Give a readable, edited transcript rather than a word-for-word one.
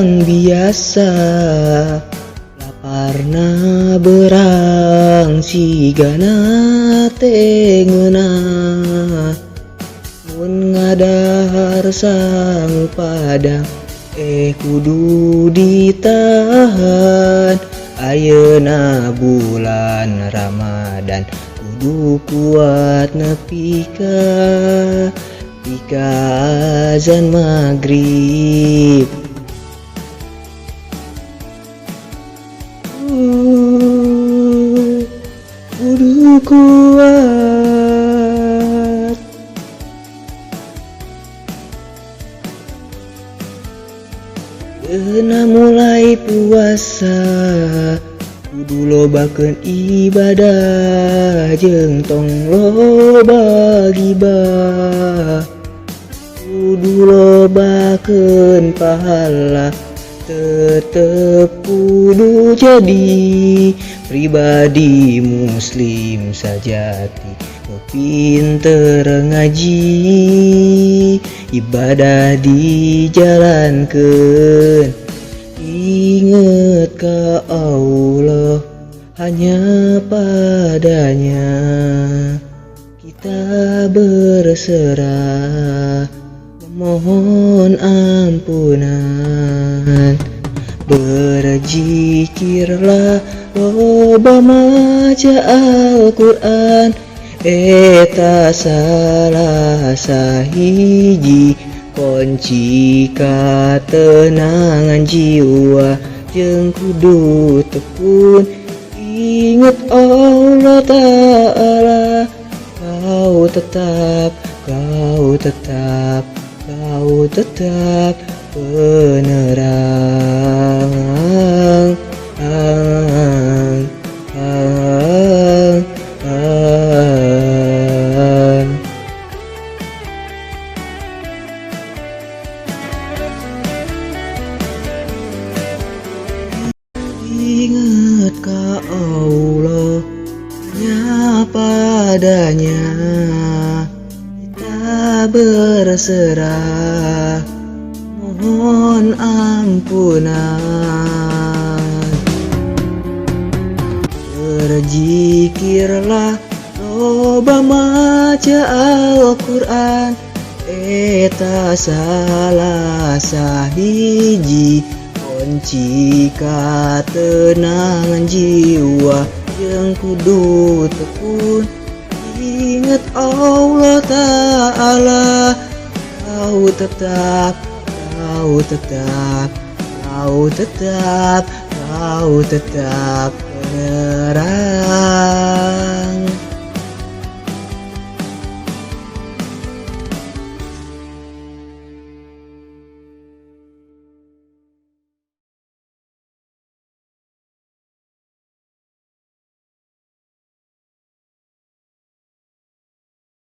yang biasa, laparna berang sigana tengeuna. Mun ngadahar sang padang kudu ditahan. Ayeuna bulan Ramadan kudu kuat nepi ka azan maghrib. Kudu kuat. Euna mulai puasa kudu lobakeun ibadah jeung tong loba gibah. Kudu lobakeun pahala, tetep kudu jadi pribadi muslim sajati, pinter ngaji, ibadah dijalankeun. Ingat ka Allah, hanya padanya kita berserah, memohon ampunan. Berzikirlah, loba maca Al-Quran, eta salah sahiji kunci katenangan jiwa. Jeung kudu tekun inget Allah Ta'ala, kau tetap penerang. Ingat ka Allah, hanya padanya kita berserah, mohon ampunan. Berzikirlah, loba maca Al-Quran, eta salah sahiji kunci katenangan jiwa. Jeung kudu tekun inget Allah Ta'ala, kau tetap penerang.